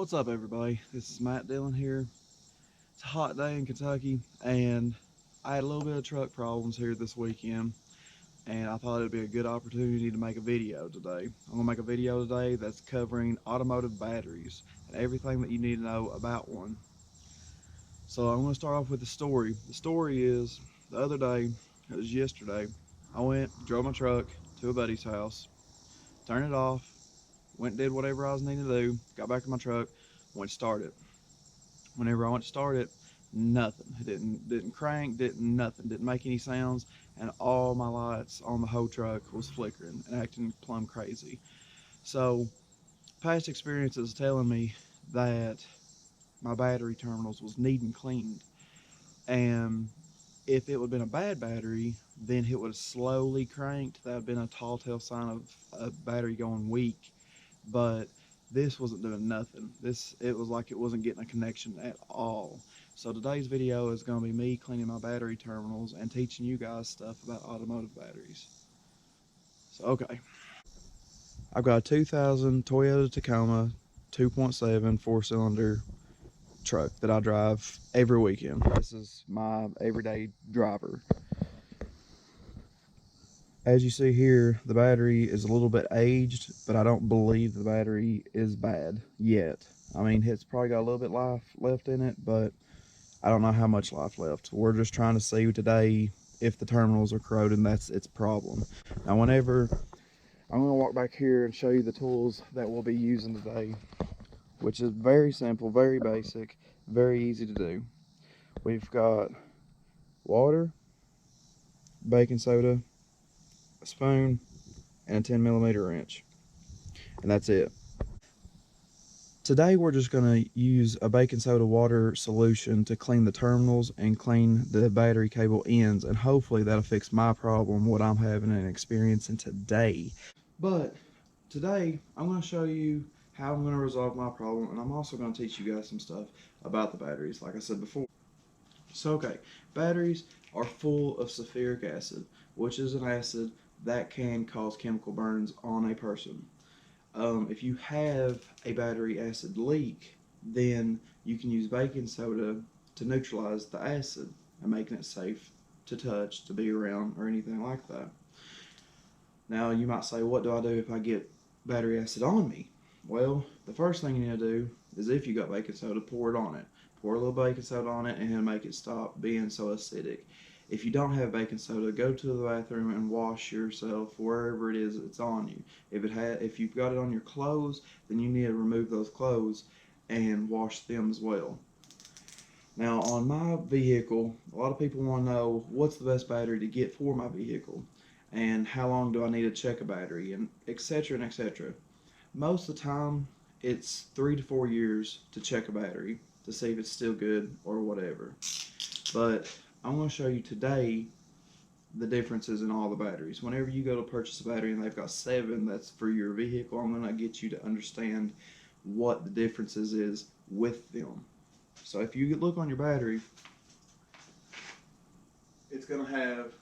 What's up, everybody? This is Matt Dillon here. It's a hot day in Kentucky, and I had a little bit of truck problems here this weekend, and I thought it'd be a good opportunity to make a video today. I'm gonna make a video today that's covering automotive batteries and everything that you need to know about one. So I'm gonna start off with the story. The story is the other day, it was yesterday, I drove my truck to a buddy's house, turned it off, went and did whatever I was needing to do, got back in my truck, went to start it. Whenever I went to start it, nothing. It didn't crank, didn't make any sounds, and all my lights on the whole truck was flickering and acting plumb crazy. So past experiences telling me that my battery terminals was needing cleaned, and if it would have been a bad battery, then it would have slowly cranked. That would have been a tall tale sign of a battery going weak. But this wasn't doing nothing. It was like it wasn't getting a connection at all. So today's video is going to be me cleaning my battery terminals and teaching you guys stuff about automotive batteries. So okay, I've got a 2000 Toyota Tacoma 2.7 4-cylinder truck that I drive every weekend. This is my everyday driver. As you see here, the battery is a little bit aged, but I don't believe the battery is bad yet. I mean, it's probably got a little bit life left in it, but I don't know how much life left. We're just trying to see today if the terminals are corroded, and that's its problem. Now, I'm going to walk back here and show you the tools that we'll be using today, which is very simple, very basic, very easy to do. We've got water, baking soda, a spoon, and a 10mm wrench, and that's it. Today we're just going to use a baking soda water solution to clean the terminals and clean the battery cable ends, and hopefully that'll fix my problem, what I'm having and experiencing today. But today I'm going to show you how I'm going to resolve my problem, and I'm also going to teach you guys some stuff about the batteries, like I said before. So okay, batteries are full of sulfuric acid, which is an acid that can cause chemical burns on a person. If you have a battery acid leak, then you can use baking soda to neutralize the acid and making it safe to touch, to be around, or anything like that. Now, you might say, what do I do if I get battery acid on me? Well, the first thing you need to do is, if you got baking soda, pour it on it. Pour a little baking soda on it and make it stop being so acidic. If you don't have baking soda, go to the bathroom and wash yourself wherever it is it's on you. If you've got it on your clothes, then you need to remove those clothes and wash them as well. Now, on my vehicle, a lot of people want to know what's the best battery to get for my vehicle, and how long do I need to check a battery, and etc. and etc. Most of the time, it's 3 to 4 years to check a battery to see if it's still good or whatever. But I'm going to show you today the differences in all the batteries. Whenever you go to purchase a battery and they've got 7 that's for your vehicle, I'm going to get you to understand what the differences is with them. So if you look on your battery, it's going to have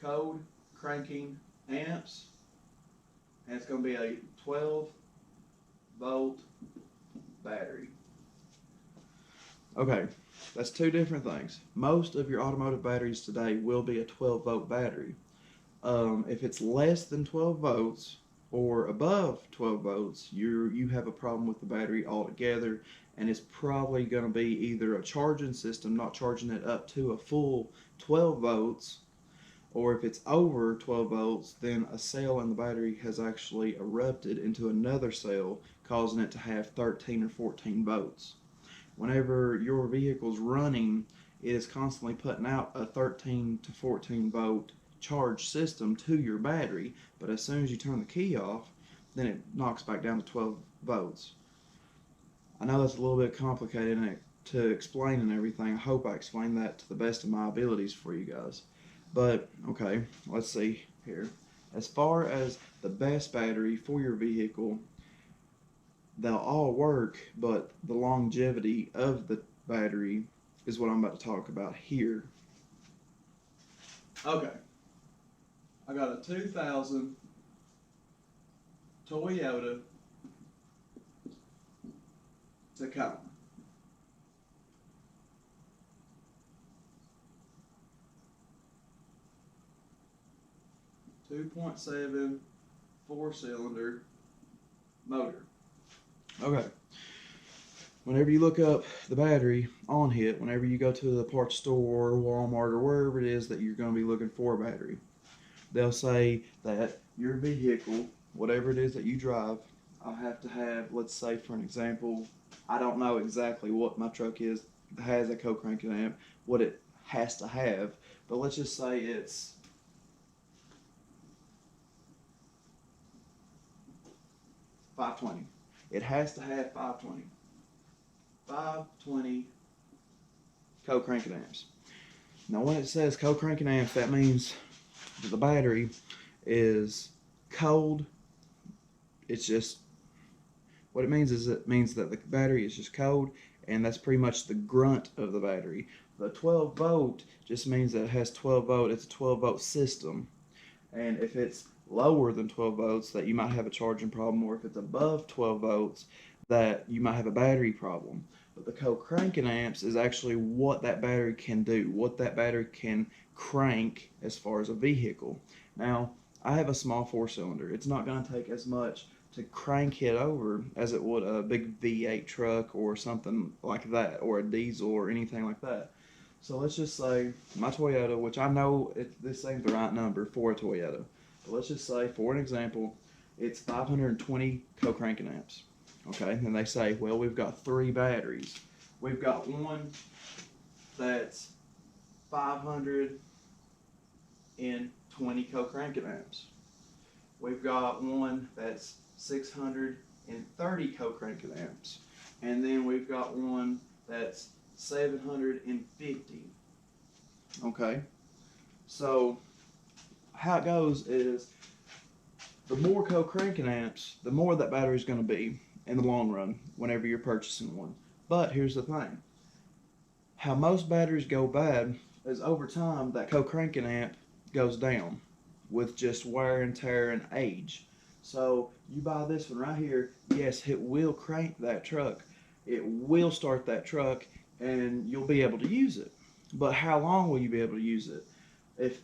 code, cranking, amps, and it's going to be a 12-volt battery. Okay, that's two different things. Most of your automotive batteries today will be a 12-volt battery. If it's less than 12 volts or above 12 volts, you have a problem with the battery altogether, and it's probably going to be either a charging system not charging it up to a full 12 volts, or if it's over 12 volts, then a cell in the battery has actually erupted into another cell, causing it to have 13 or 14 volts. Whenever your vehicle's running, it is constantly putting out a 13 to 14 volt charge system to your battery, but as soon as you turn the key off, then it knocks back down to 12 volts. I know that's a little bit complicated to explain and everything. I hope I explained that to the best of my abilities for you guys. But okay, let's see here. As far as the best battery for your vehicle, they'll all work, but the longevity of the battery is what I'm about to talk about here. Okay, I got a 2000 Toyota Tacoma. 2.7 4-cylinder motor. Okay. Whenever you look up the battery on it, whenever you go to the parts store, Walmart, or wherever it is that you're going to be looking for a battery, they'll say that your vehicle, whatever it is that you drive, I'll have to have, let's say for an example, I don't know exactly what my truck is, has a co-cranking amp, what it has to have, but let's just say it's 520. It has to have 520. 520 co-cranking amps. Now when it says co-cranking amps, that means that the battery is cold. It's just, what it means is it means that the battery is just cold, and that's pretty much the grunt of the battery. The 12 volt just means that it has 12 volt. It's a 12 volt system. And if it's lower than 12 volts, that you might have a charging problem, or if it's above 12 volts, that you might have a battery problem. But the co-cranking amps is actually what that battery can do, what that battery can crank as far as a vehicle. Now, I have a small 4-cylinder. It's not going to take as much to crank it over as it would a big V8 truck or something like that, or a diesel or anything like that. So let's just say my Toyota, which I know this ain't the right number for a Toyota, but let's just say, for an example, it's 520 co-cranking amps. Okay, and they say, well, we've got 3 batteries. We've got one that's 520 co-cranking amps. We've got one that's 630 co-cranking amps. And then we've got one that's 750. Okay, so how it goes is the more co-cranking amps, the more that battery is going to be in the long run whenever you're purchasing one. But here's the thing. How most batteries go bad is over time that co-cranking amp goes down with just wear and tear and age. So you buy this one right here, yes, it will crank that truck. It will start that truck and you'll be able to use it. But how long will you be able to use it? If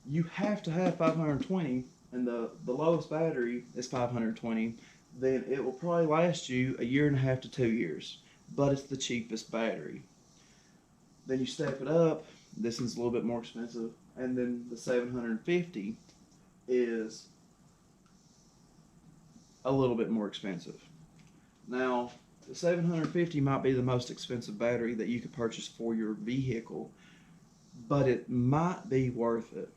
you have to have 520 and the lowest battery is 520, then it will probably last you 1.5 to 2 years. But it's the cheapest battery. Then you step it up, this one's a little bit more expensive, and then the 750 is a little bit more expensive. Now, the 750 might be the most expensive battery that you could purchase for your vehicle, but it might be worth it.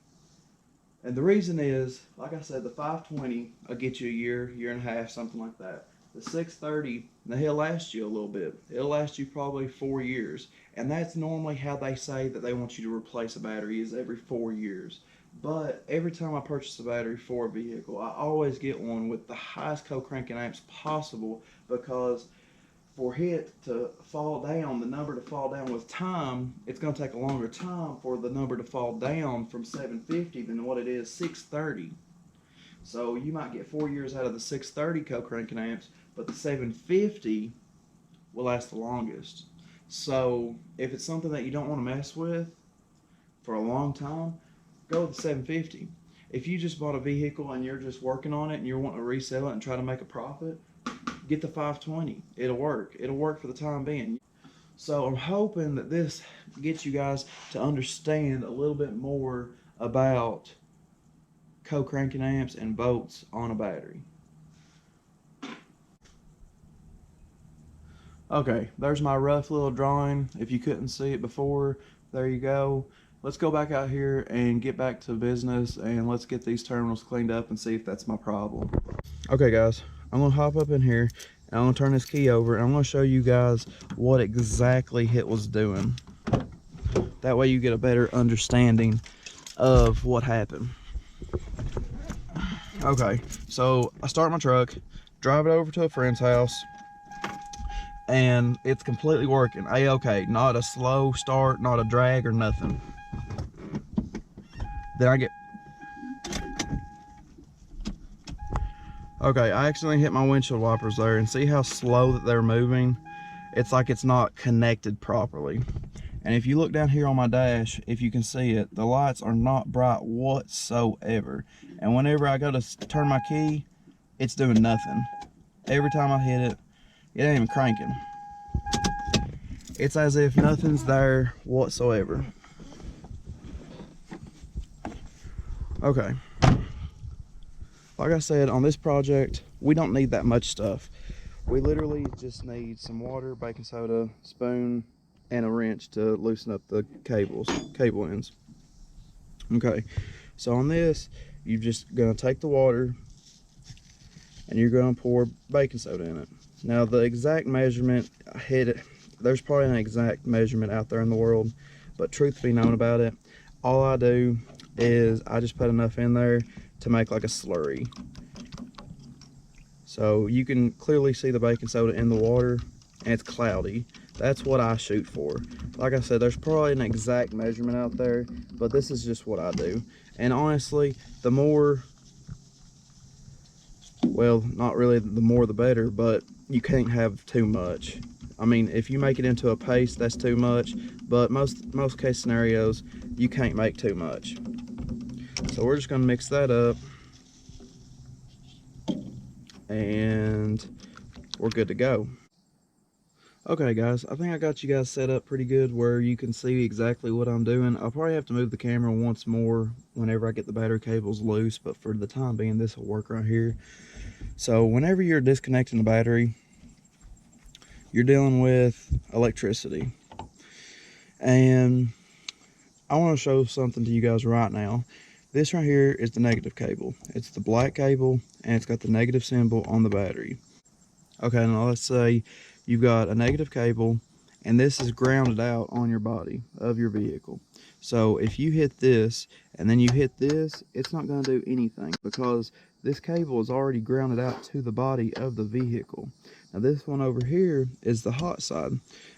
And the reason is, like I said, the 520 will get you a year, 1.5, something like that. The 630, now he'll last you a little bit. It'll last you probably 4 years. And that's normally how they say that they want you to replace a battery, is every 4 years. But every time I purchase a battery for a vehicle, I always get one with the highest co-cranking amps possible, because for it to fall down, the number to fall down with time, it's going to take a longer time for the number to fall down from 750 than what it is 630. So you might get 4 years out of the 630 co-cranking amps, but the 750 will last the longest. So if it's something that you don't want to mess with for a long time, go with the 750. If you just bought a vehicle and you're just working on it and you're wanting to resell it and try to make a profit, get the 520. It'll work. It'll work for the time being. So I'm hoping that this gets you guys to understand a little bit more about co-cranking amps and volts on a battery. Okay, there's my rough little drawing. If you couldn't see it before, there you go. Let's go back out here and get back to business, and let's get these terminals cleaned up and see if that's my problem. Okay guys, I'm gonna hop up in here and I'm gonna turn this key over and I'm gonna show you guys what exactly it was doing. That way you get a better understanding of what happened. Okay, so I start my truck, drive it over to a friend's house, and it's completely working. A-okay, not a slow start, not a drag or nothing. Then I get, okay, I accidentally hit my windshield wipers there, and see how slow that they're moving? it's like it's not connected properly. And if you look down here on my dash, if you can see it, the lights are not bright whatsoever. And whenever I go to turn my key, it's doing nothing. Every time I hit it, it ain't even cranking. It's as if nothing's there whatsoever. Okay. Like I said, on this project, we don't need that much stuff. We literally just need some water, baking soda, spoon, and a wrench to loosen up the cable ends. Okay, so on this, you're just gonna take the water and you're gonna pour baking soda in it. Now the exact measurement, there's probably an exact measurement out there in the world, but truth be known about it, all I do is I just put enough in there to make like a slurry. So you can clearly see the baking soda in the water and it's cloudy. That's what I shoot for. Like I said, there's probably an exact measurement out there, but this is just what I do. And honestly, the more, well, not really the more the better, but you can't have too much. I mean, if you make it into a paste, that's too much, but most case scenarios, you can't make too much. So we're just gonna mix that up and we're good to go. Okay guys, I think I got you guys set up pretty good where you can see exactly what I'm doing. I'll probably have to move the camera once more whenever I get the battery cables loose, but for the time being, this will work right here. So whenever you're disconnecting the battery, you're dealing with electricity. And I want to show something to you guys right now. This right here is the negative cable. It's the black cable and it's got the negative symbol on the battery. Okay, now let's say you've got a negative cable and this is grounded out on your body of your vehicle. So if you hit this and then you hit this, it's not going to do anything because this cable is already grounded out to the body of the vehicle. Now this one over here is the hot side.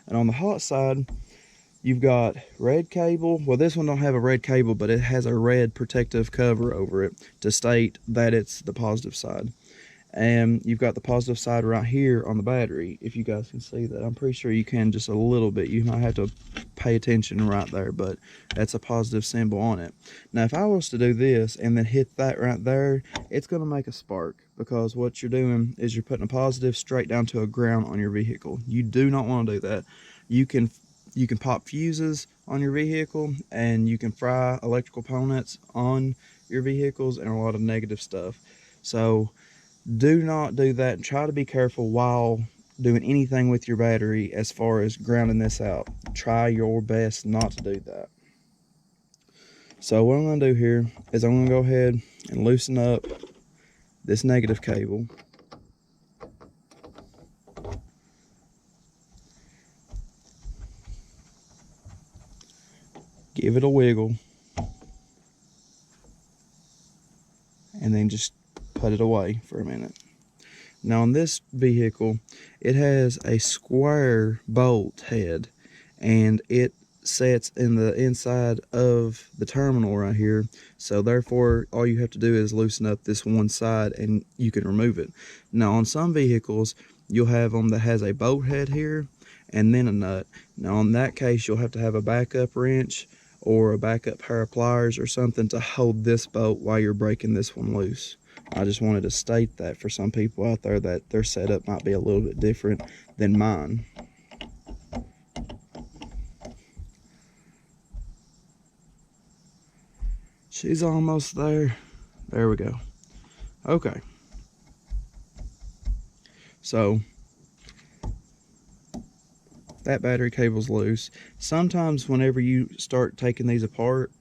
And on the hot side, you've got red cable. Well, this one don't have a red cable, but it has a red protective cover over it to state that it's the positive side. And you've got the positive side right here on the battery, if you guys can see that. I'm pretty sure you can just a little bit. You might have to pay attention right there, but that's a positive symbol on it. Now, if I was to do this and then hit that right there, it's going to make a spark because what you're doing is you're putting a positive straight down to a ground on your vehicle. You do not want to do that. You can pop fuses on your vehicle and you can fry electrical components on your vehicles and a lot of negative stuff. So do not do that and try to be careful while doing anything with your battery as far as grounding this out. Try your best not to do that. So what I'm going to do here is I'm going to go ahead and loosen up this negative cable. Give it a wiggle. And then just put it away for a minute. Now on this vehicle, it has a square bolt head and it sets in the inside of the terminal right here. So therefore, all you have to do is loosen up this one side and you can remove it. Now on some vehicles, you'll have them that has a bolt head here and then a nut. Now in that case, you'll have to have a backup wrench or a backup pair of pliers or something to hold this bolt while you're breaking this one loose. I just wanted to state that for some people out there that their setup might be a little bit different than mine. She's almost there. There we go. Okay. So that battery cable's loose. Sometimes whenever you start taking these apart,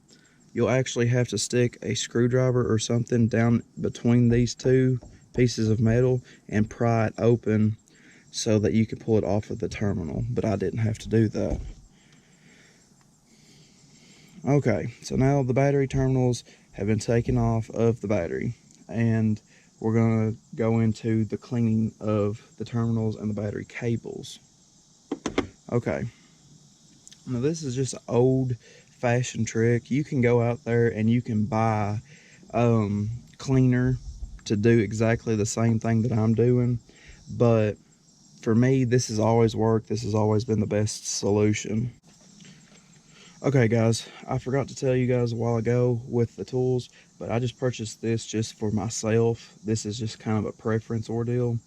you'll actually have to stick a screwdriver or something down between these two pieces of metal and pry it open so that you can pull it off of the terminal, but I didn't have to do that. Okay, so now the battery terminals have been taken off of the battery and we're going to go into the cleaning of the terminals and the battery cables. Okay, now this is just an old fashioned trick. You can go out there and you can buy cleaner to do exactly the same thing that I'm doing, but for me, this has always worked. This has always been the best solution. Okay guys, I forgot to tell you guys a while ago with the tools, but I just purchased this just for myself. This is just kind of a preference ordeal.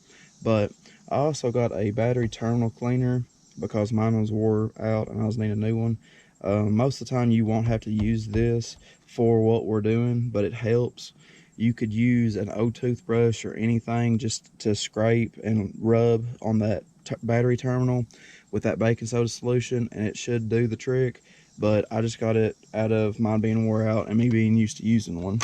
But I also got a battery terminal cleaner because mine was wore out and I was needing a new one. Most of the time you won't have to use this for what we're doing, but it helps. You could use an old toothbrush or anything just to scrape and rub on that battery terminal with that baking soda solution, and it should do the trick. But I just got it out of mine being wore out and me being used to using one.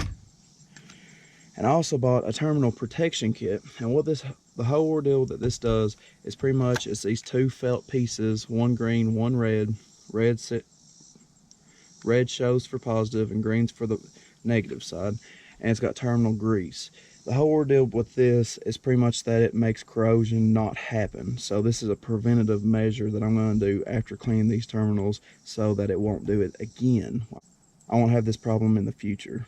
And I also bought a terminal protection kit. And what the whole ordeal that this does is pretty much it's these two felt pieces, one green, one red. Red shows for positive and green's for the negative side. And it's got terminal grease. The whole ordeal with this is pretty much that it makes corrosion not happen. So this is a preventative measure that I'm going to do after cleaning these terminals so that it won't do it again. I won't have this problem in the future.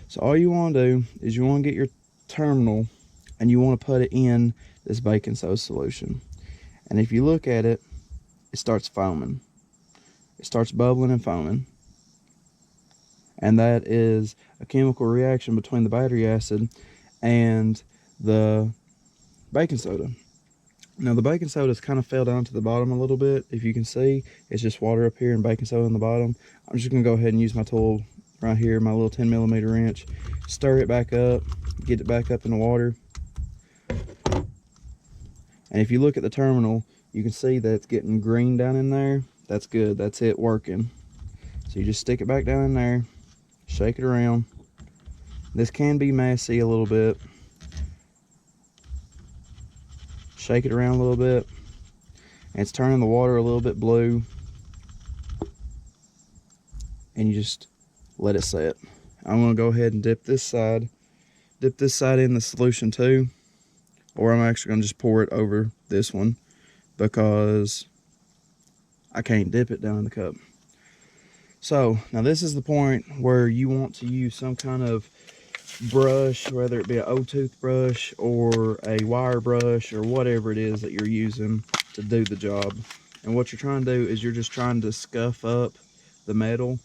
So all you want to do is you want to get your terminal and you want to put it in this baking soda solution. And if you look at it, it starts foaming. It starts bubbling and foaming. And that is a chemical reaction between the battery acid and the baking soda. Now the baking soda has kind of fell down to the bottom a little bit. If you can see, it's just water up here and baking soda on the bottom. I'm just going to go ahead and use my tool right here, my little 10mm wrench, stir it back up, get it back up in the water. And if you look at the terminal, you can see that it's getting green down in there. That's good, that's it working. So you just stick it back down in there, shake it around. This can be messy a little bit. Shake it around a little bit. And it's turning the water a little bit blue. And you just let it set. I'm going to go ahead and dip this side in the solution too. Or I'm actually going to just pour it over this one because I can't dip it down in the cup. So now this is the point where you want to use some kind of brush, whether it be an old toothbrush or a wire brush or whatever it is that you're using to do the job. And what you're trying to do is you're just trying to scuff up the metal.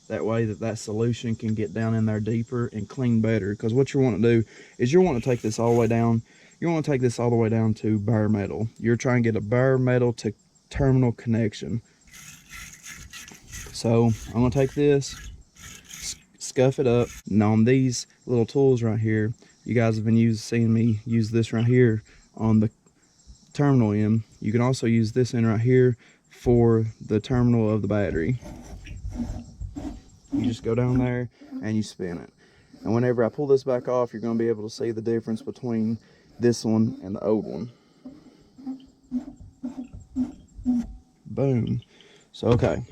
That way that solution can get down in there deeper and clean better. Because what you want to do is you want to take this all the way down. You want to take this all the way down to bare metal. You're trying to get a bare metal to terminal connection. So I'm going to take this, scuff it up. And on these little tools right here, you guys have been seeing me use this right here on the terminal end. You can also use this end right here for the terminal of the battery. You just go down there and you spin it. And whenever I pull this back off, you're going to be able to see the difference between this one and the old one. Boom. So, okay.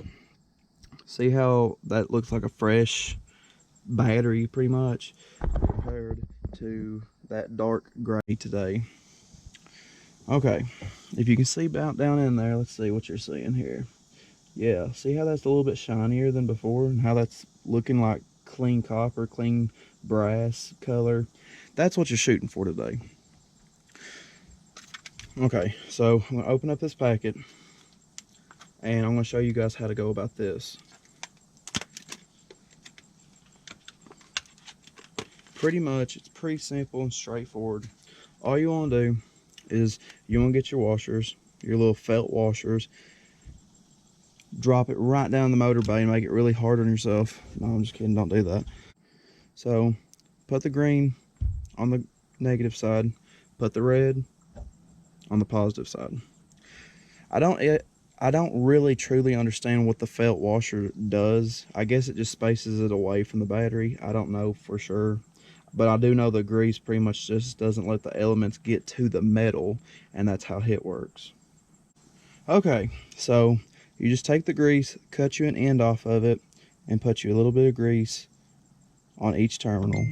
See how that looks like a fresh battery pretty much compared to that dark gray today. Okay. If you can see about down in there, let's see what you're seeing here. Yeah, see how that's a little bit shinier than before and how that's looking like clean copper, clean brass color. That's what you're shooting for today. Okay, so I'm gonna open up this packet and I'm gonna show you guys how to go about this. Pretty much, it's pretty simple and straightforward. All you wanna do is you wanna get your washers, your little felt washers, drop it right down the motor bay and make it really hard on yourself. No, I'm just kidding, don't do that. So put the green on the negative side, put the red on the positive side. I don't really truly understand what the felt washer does. I guess it just spaces it away from the battery. I don't know for sure, but I do know the grease pretty much just doesn't let the elements get to the metal, and that's how it works. Okay, so you just take the grease, cut you an end off of it, and put you a little bit of grease on each terminal.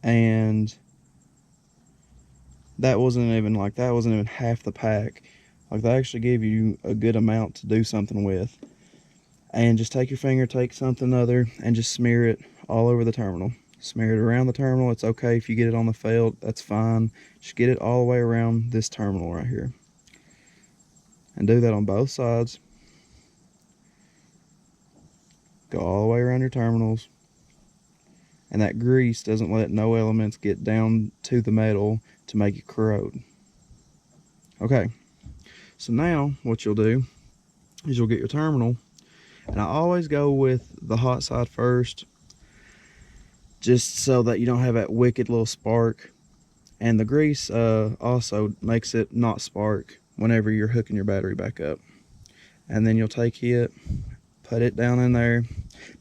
And that wasn't even half the pack. Like, they actually gave you a good amount to do something with. And just take your finger, take something other, and just smear it all over the terminal. Smear it around the terminal. It's okay if you get it on the felt, that's fine. Just get it all the way around this terminal right here. And do that on both sides. Go all the way around your terminals. And that grease doesn't let no elements get down to the metal to make it corrode. Okay, so now what you'll do is you'll get your terminal, and I always go with the hot side first, just so that you don't have that wicked little spark. And the grease also makes it not spark whenever you're hooking your battery back up. And then you'll take it, put it down in there.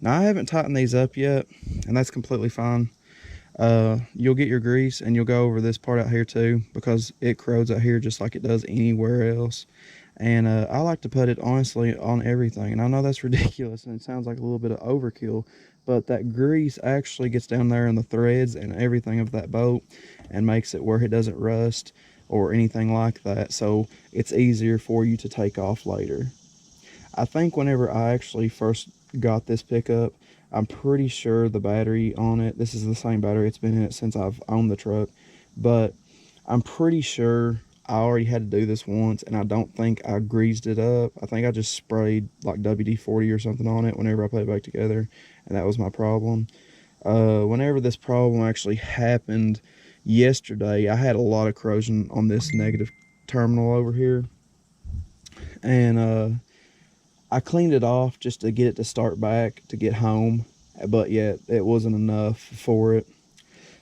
Now I haven't tightened these up yet, and that's completely fine. You'll get your grease and you'll go over this part out here too, because it corrodes out here just like it does anywhere else. And I like to put it honestly on everything, and I know that's ridiculous and it sounds like a little bit of overkill, but that grease actually gets down there in the threads and everything of that boat and makes it where it doesn't rust or anything like that, so it's easier for you to take off later. I think whenever I actually first got this pickup, I'm pretty sure the battery on it, this is the same battery, it's been in it since I've owned the truck, but I'm pretty sure I already had to do this once, and I don't think I greased it up. I think I just sprayed like WD-40 or something on it whenever I put it back together, and that was my problem. Whenever this problem actually happened yesterday, I had a lot of corrosion on this negative terminal over here, and I cleaned it off just to get it to start back to get home, but yet it wasn't enough for it.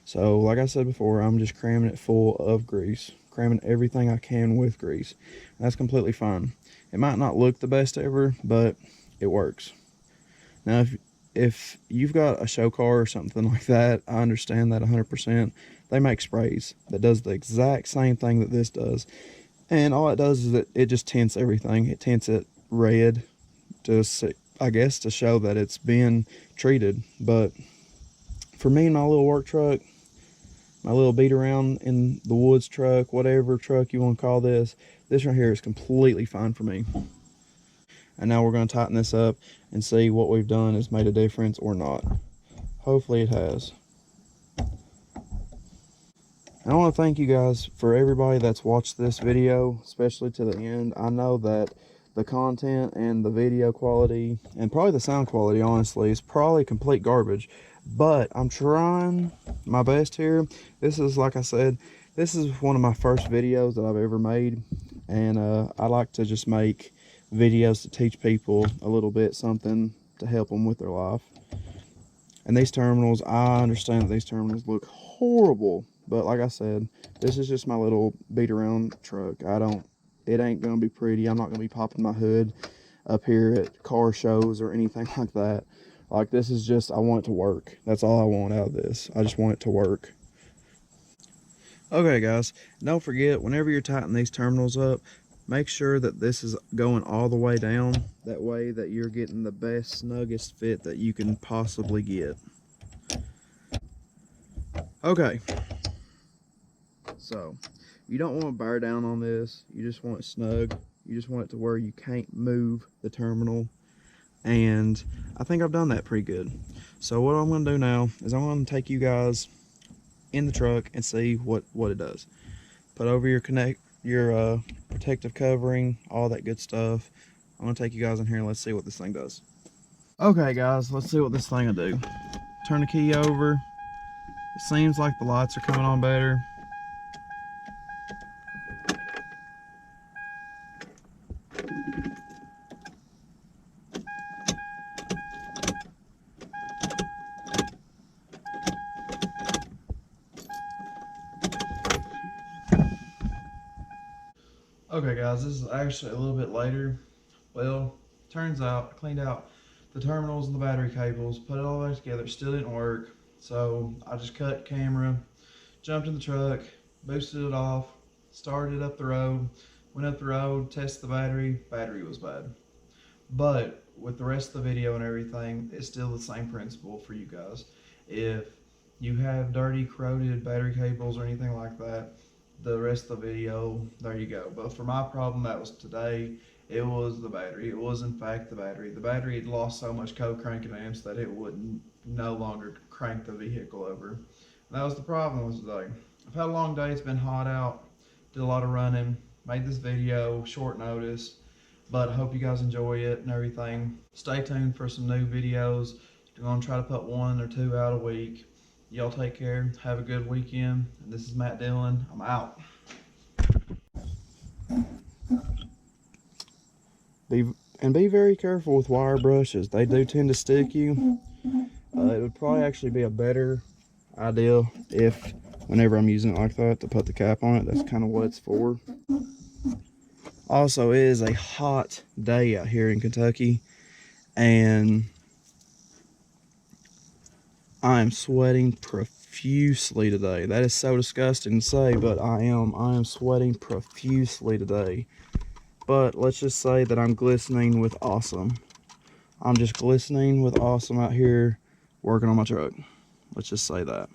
So like I said before, I'm just cramming it full of grease, cramming everything I can with grease. And that's completely fine. It might not look the best ever, but it works. Now if you've got a show car or something like that, I understand that 100%. They make sprays that does the exact same thing that this does. And all it does is it just tints everything. It tints it red to see, I guess, to show that it's been treated. But for me and my little work truck, my little beat around in the woods truck, whatever truck you want to call this right here is completely fine for me. And now we're going to tighten this up and see what we've done has made a difference or not. Hopefully it has. And I want to thank you guys for everybody that's watched this video, especially to the end. I know that the content and the video quality and probably the sound quality, honestly, is probably complete garbage, but I'm trying my best here. This is, like I said, this is one of my first videos that I've ever made, and I like to just make videos to teach people a little bit something to help them with their life. And these terminals, I understand that these terminals look horrible, but like I said, this is just my little beat around truck. It ain't gonna be pretty. I'm not gonna be popping my hood up here at car shows or anything like that. Like, this is just, I want it to work. That's all I want out of this. I just want it to work. Okay guys, don't forget, whenever you're tightening these terminals up, make sure that this is going all the way down. That way that you're getting the best, snuggest fit that you can possibly get. Okay, so you don't want to bear down on this. You just want it snug. You just want it to where you can't move the terminal. And I think I've done that pretty good. So what I'm going to do now is I'm going to take you guys in the truck and see what it does. Put over your protective covering, all that good stuff. I'm going to take you guys in here and let's see what this thing does. Okay guys, let's see what this thing will do. Turn the key over. It seems like the lights are coming on better. Okay guys, this is actually a little bit later. Well, turns out I cleaned out the terminals and the battery cables, put it all back together. It still didn't work. So I just cut camera, jumped in the truck, boosted it off, started up the road, went up the road, tested the battery was bad. But with the rest of the video and everything, it's still the same principle for you guys. If you have dirty, corroded battery cables or anything like that, the rest of the video, there you go. But for my problem, that was today, it was the battery. It was in fact the battery. The battery had lost so much co-cranking amps that it wouldn't no longer crank the vehicle over. And that was the problem with today. I've had a long day, it's been hot out, did a lot of running, made this video short notice, but I hope you guys enjoy it and everything. Stay tuned for some new videos. I'm gonna try to put 1 or 2 out a week. Y'all take care, have a good weekend. And this is Matt Dillon, I'm out. Be very careful with wire brushes. They do tend to stick you. It would probably actually be a better idea if, whenever I'm using it like that, to put the cap on it. That's kind of what it's for. Also, it is a hot day out here in Kentucky, and I am sweating profusely today. That is so disgusting to say, but I am sweating profusely today. But let's just say that I'm glistening with awesome. I'm just glistening with awesome out here working on my truck. Let's just say that.